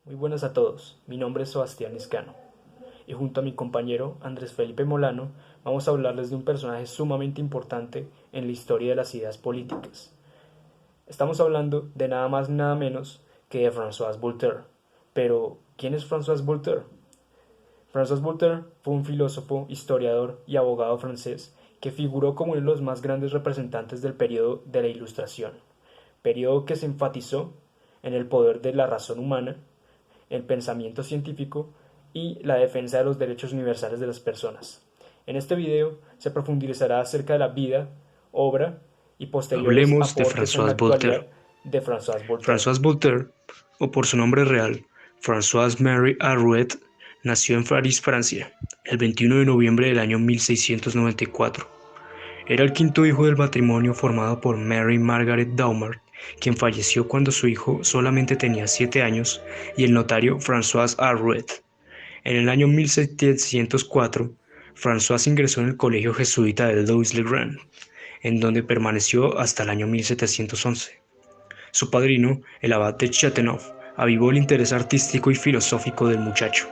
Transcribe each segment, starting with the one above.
Muy buenas a todos, mi nombre es Sebastián Escano y junto a mi compañero Andrés Felipe Molano vamos a hablarles de un personaje sumamente importante en la historia de las ideas políticas. Estamos hablando de nada más ni nada menos que de François Voltaire. Pero, ¿quién es François Voltaire? François Voltaire fue un filósofo, historiador y abogado francés que figuró como uno de los más grandes representantes del periodo de la Ilustración, periodo que se enfatizó en el poder de la razón humana, el pensamiento científico y la defensa de los derechos universales de las personas. En este video se profundizará acerca de la vida, obra y posteriores Hablemos de aportes en la François actualidad Voltaire. de François Voltaire. François Voltaire, o por su nombre real, François Marie Arouet, nació en París, Francia, el 21 de noviembre del año 1694. Era el quinto hijo del matrimonio formado por Mary Margaret Daumart, quien falleció cuando su hijo solamente tenía 7 años, y el notario François Arouet. En el año 1704, François ingresó en el colegio jesuita de Louis-le-Grand, en donde permaneció hasta el año 1711. Su padrino, el abad de Châteauneuf, avivó el interés artístico y filosófico del muchacho,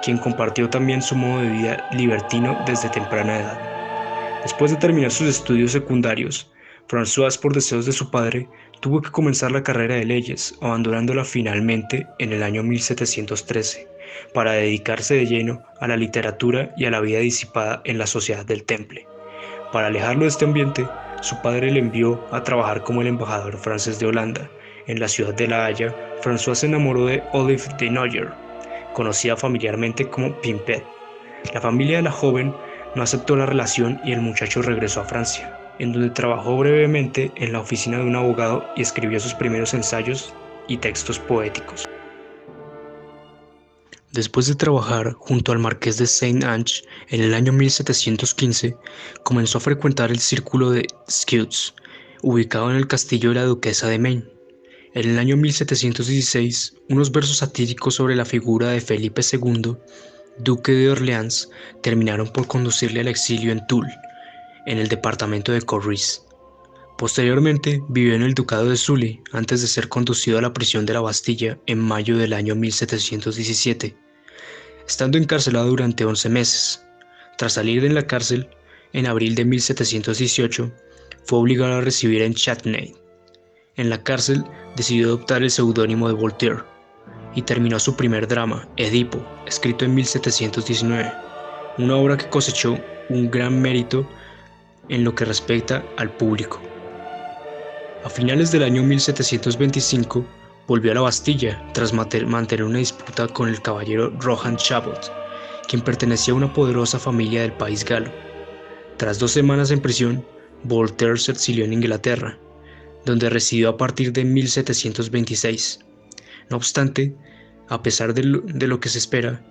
quien compartió también su modo de vida libertino desde temprana edad. Después de terminar sus estudios secundarios, François, por deseos de su padre, tuvo que comenzar la carrera de leyes, abandonándola finalmente en el año 1713, para dedicarse de lleno a la literatura y a la vida disipada en la sociedad del Temple. Para alejarlo de este ambiente, su padre le envió a trabajar como el embajador francés de Holanda. En la ciudad de La Haya, François se enamoró de Olive de Noyer, conocida familiarmente como Pimpette. La familia de la joven no aceptó la relación y el muchacho regresó a Francia, en donde trabajó brevemente en la oficina de un abogado y escribió sus primeros ensayos y textos poéticos. Después de trabajar junto al marqués de Saint-Ange en el año 1715, comenzó a frecuentar el círculo de Sceaux, ubicado en el castillo de la duquesa de Maine. En el año 1716, unos versos satíricos sobre la figura de Felipe II, duque de Orleans, terminaron por conducirle al exilio en Toul, en el departamento de Corrèze. Posteriormente, vivió en el ducado de Sully antes de ser conducido a la prisión de la Bastilla en mayo del año 1717. Estando encarcelado durante 11 meses. Tras salir de la cárcel, en abril de 1718, fue obligado a residir en Châtenay. En la cárcel, decidió adoptar el seudónimo de Voltaire y terminó su primer drama, Edipo, escrito en 1719, una obra que cosechó un gran mérito en lo que respecta al público. A finales del año 1725, volvió a la Bastilla tras mantener una disputa con el caballero Rohan Chabot, quien pertenecía a una poderosa familia del país galo. Tras 2 semanas en prisión, Voltaire se exilió en Inglaterra, donde residió a partir de 1726. No obstante, a pesar de lo que se espera,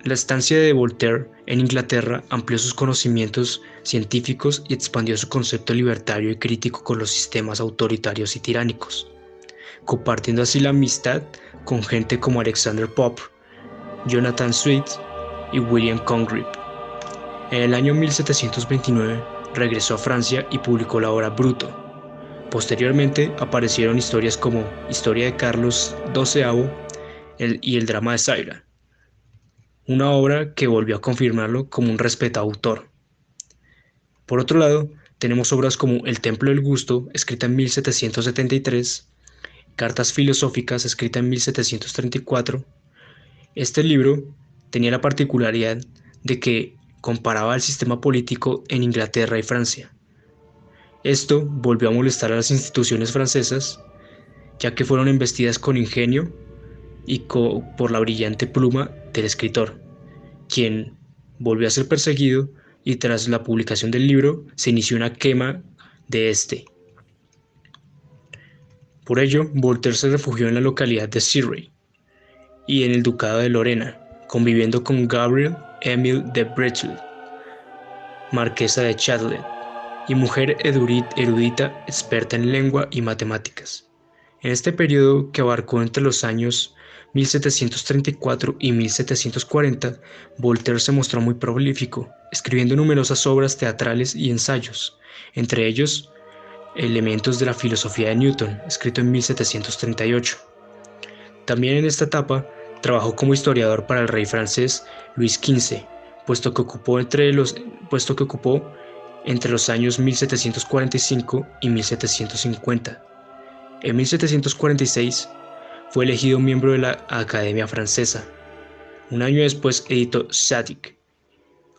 la estancia de Voltaire en Inglaterra amplió sus conocimientos científicos y expandió su concepto libertario y crítico con los sistemas autoritarios y tiránicos, compartiendo así la amistad con gente como Alexander Pope, Jonathan Swift y William Congreve. En el año 1729 regresó a Francia y publicó la obra Bruto. Posteriormente aparecieron historias como Historia de Carlos XII y el drama de Zaira, una obra que volvió a confirmarlo como un respetado autor. Por otro lado, tenemos obras como El Templo del Gusto, escrita en 1773, Cartas Filosóficas, escrita en 1734. Este libro tenía la particularidad de que comparaba el sistema político en Inglaterra y Francia. Esto volvió a molestar a las instituciones francesas, ya que fueron embestidas con ingenio y por la brillante pluma del escritor, quien volvió a ser perseguido y tras la publicación del libro se inició una quema de este. Por ello, Voltaire se refugió en la localidad de Cirey y en el ducado de Lorena, conviviendo con Gabrielle Émile de Breteul, marquesa de Châtelet, y mujer erudita experta en lengua y matemáticas. En este periodo, que abarcó entre los años 1734 y 1740, Voltaire se mostró muy prolífico, escribiendo numerosas obras teatrales y ensayos, entre ellos Elementos de la filosofía de Newton, escrito en 1738. También en esta etapa trabajó como historiador para el rey francés Luis XV, puesto que ocupó entre los años 1745 y 1750. En 1746 fue elegido miembro de la Academia Francesa. Un año después editó Zadig,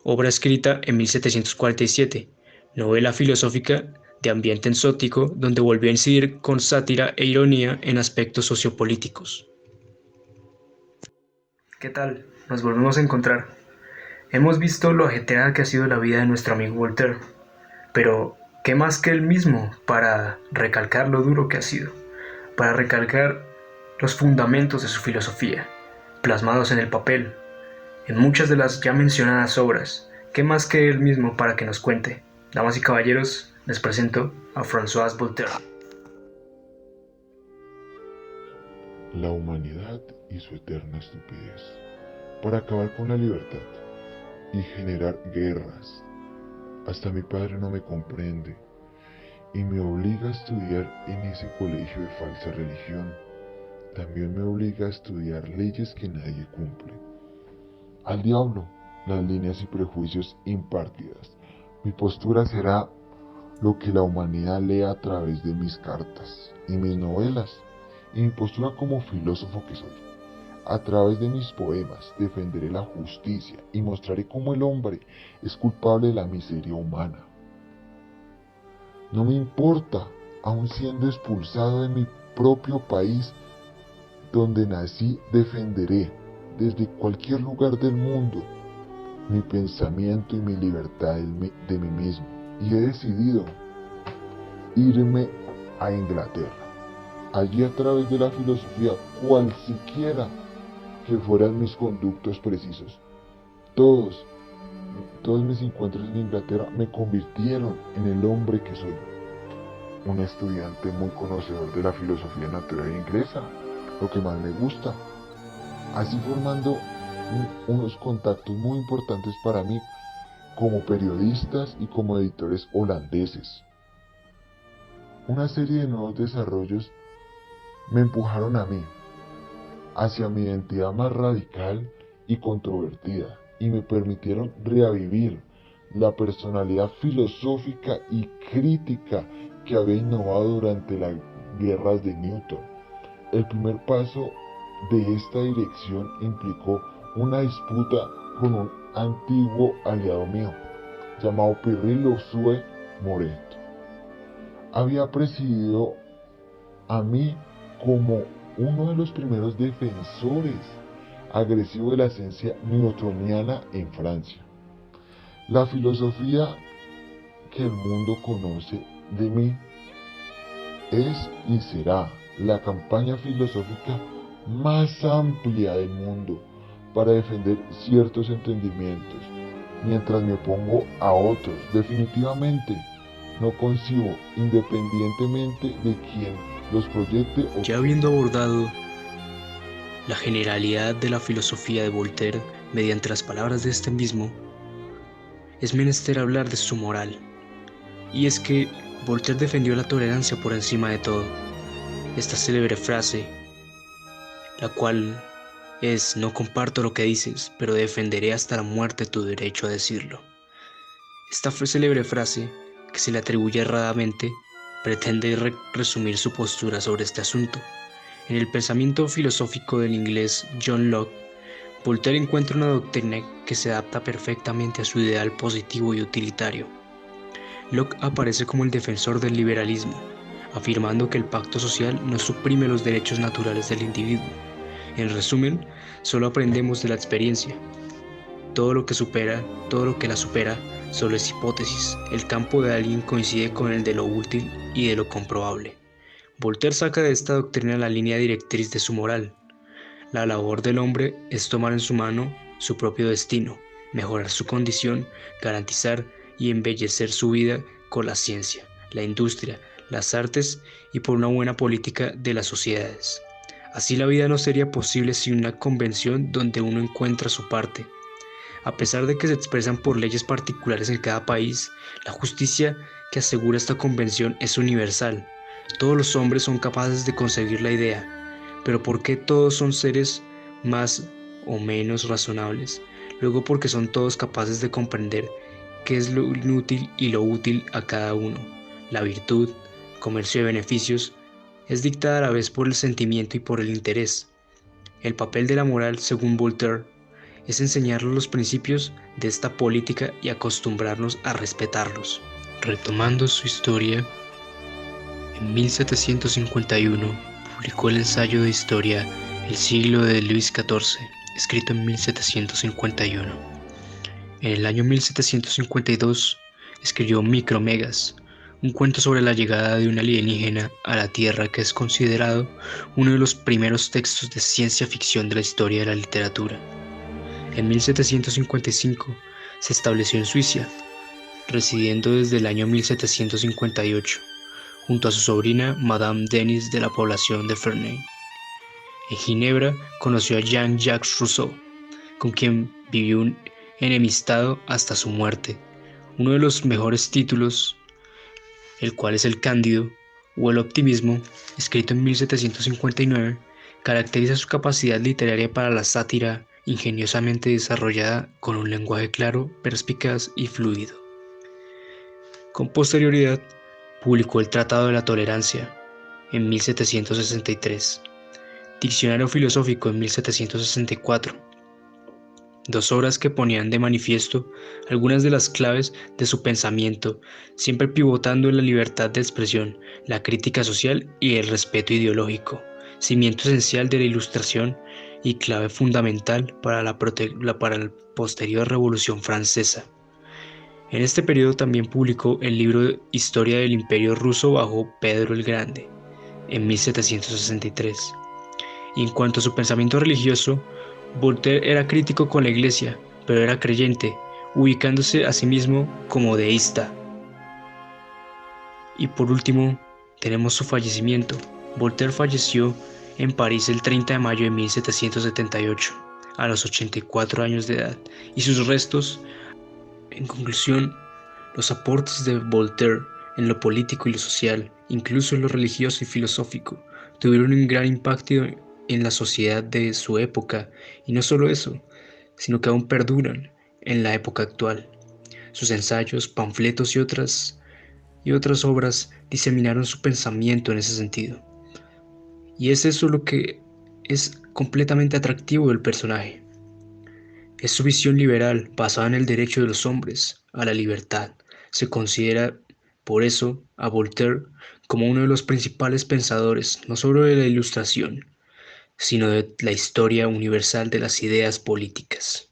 obra escrita en 1747, novela filosófica de ambiente exótico donde volvió a incidir con sátira e ironía en aspectos sociopolíticos. ¿Qué tal? Nos volvemos a encontrar. Hemos visto lo ajetreada que ha sido la vida de nuestro amigo Voltaire, pero ¿qué más que él mismo para recalcar lo duro que ha sido? Para recalcar los fundamentos de su filosofía, plasmados en el papel, en muchas de las ya mencionadas obras. ¿Qué más que él mismo para que nos cuente? Damas y caballeros, les presento a François Voltaire. La humanidad y su eterna estupidez, para acabar con la libertad y generar guerras. Hasta mi padre no me comprende y me obliga a estudiar en ese colegio de falsa religión. También me obliga a estudiar leyes que nadie cumple. Al diablo las líneas y prejuicios impartidas. Mi postura será lo que la humanidad lea a través de mis cartas y mis novelas, y mi postura como filósofo que soy. A través de mis poemas defenderé la justicia y mostraré cómo el hombre es culpable de la miseria humana. No me importa, aun siendo expulsado de mi propio país donde nací, defenderé desde cualquier lugar del mundo mi pensamiento y mi libertad de mí mismo. Y he decidido irme a Inglaterra. Allí, a través de la filosofía, cual siquiera que fueran mis conductos precisos, todos mis encuentros en Inglaterra me convirtieron en el hombre que soy, un estudiante muy conocedor de la filosofía natural inglesa, lo que más me gusta, así formando unos contactos muy importantes para mí como periodistas y como editores holandeses. Una serie de nuevos desarrollos me empujaron a mí hacia mi identidad más radical y controvertida, y me permitieron reavivir la personalidad filosófica y crítica que había innovado durante las guerras de Newton. El primer paso de esta dirección implicó una disputa con un antiguo aliado mío, llamado Pierre Louvet Moreto. Había presidido a mí como uno de los primeros defensores agresivos de la ciencia newtoniana en Francia. La filosofía que el mundo conoce de mí es y será la campaña filosófica más amplia del mundo para defender ciertos entendimientos, mientras me opongo a otros. Definitivamente no concibo, independientemente de quien los proyecte o... Ya habiendo abordado la generalidad de la filosofía de Voltaire mediante las palabras de este mismo, es menester hablar de su moral. Y es que Voltaire defendió la tolerancia por encima de todo. Esta célebre frase, la cual es: no comparto lo que dices, pero defenderé hasta la muerte tu derecho a decirlo. Esta célebre frase, que se le atribuye erradamente, pretende resumir su postura sobre este asunto. En el pensamiento filosófico del inglés John Locke, Voltaire encuentra una doctrina que se adapta perfectamente a su ideal positivo y utilitario. Locke aparece como el defensor del liberalismo, afirmando que el pacto social no suprime los derechos naturales del individuo. En resumen, solo aprendemos de la experiencia. Todo lo que la supera, solo es hipótesis. El campo de alguien coincide con el de lo útil y de lo comprobable. Voltaire saca de esta doctrina la línea directriz de su moral. La labor del hombre es tomar en su mano su propio destino, mejorar su condición, garantizar y embellecer su vida con la ciencia, la industria, las artes y por una buena política de las sociedades. Así la vida no sería posible sin una convención donde uno encuentra su parte. A pesar de que se expresan por leyes particulares en cada país, la justicia que asegura esta convención es universal. Todos los hombres son capaces de conseguir la idea, Pero ¿por qué todos son seres más o menos razonables? Luego porque son todos capaces de comprender qué es lo inútil y lo útil a cada uno. La virtud, comercio de beneficios, es dictada a la vez por el sentimiento y por el interés. El papel de la moral, según Voltaire, es enseñarnos los principios de esta política y acostumbrarnos a respetarlos. Retomando su historia, en 1751 publicó el ensayo de historia El siglo de Luis XIV, escrito en 1751. En el año 1752 escribió Micromegas, un cuento sobre la llegada de un alienígena a la Tierra que es considerado uno de los primeros textos de ciencia ficción de la historia de la literatura. En 1755 se estableció en Suiza, residiendo desde el año 1758, junto a su sobrina Madame Denis de la población de Ferney. En Ginebra conoció a Jean-Jacques Rousseau, con quien vivió enemistado hasta su muerte. Uno de los mejores títulos, el cual es el Cándido o el Optimismo, escrito en 1759, caracteriza su capacidad literaria para la sátira ingeniosamente desarrollada con un lenguaje claro, perspicaz y fluido. Con posterioridad, publicó el Tratado de la Tolerancia en 1763, Diccionario Filosófico en 1764, dos obras que ponían de manifiesto algunas de las claves de su pensamiento, siempre pivotando en la libertad de expresión, la crítica social y el respeto ideológico, cimiento esencial de la Ilustración y clave fundamental para la posterior Revolución Francesa. En este periodo también publicó el libro Historia del Imperio Ruso bajo Pedro el Grande, en 1763. Y en cuanto a su pensamiento religioso, Voltaire era crítico con la Iglesia, pero era creyente, ubicándose a sí mismo como deísta. Y por último, tenemos su fallecimiento. Voltaire falleció en París el 30 de mayo de 1778, a los 84 años de edad, y sus restos, en conclusión, los aportes de Voltaire en lo político y lo social, incluso en lo religioso y filosófico, tuvieron un gran impacto en la sociedad de su época, y no solo eso, sino que aún perduran en la época actual. Sus ensayos, panfletos y otras obras diseminaron su pensamiento en ese sentido. Y es eso lo que es completamente atractivo del personaje. Es su visión liberal basada en el derecho de los hombres a la libertad. Se considera por eso a Voltaire como uno de los principales pensadores no solo de la Ilustración, sino de la historia universal de las ideas políticas.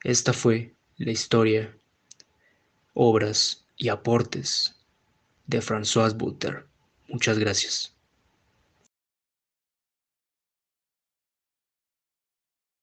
Esta fue la historia, obras y aportes de François Voltaire. Muchas gracias.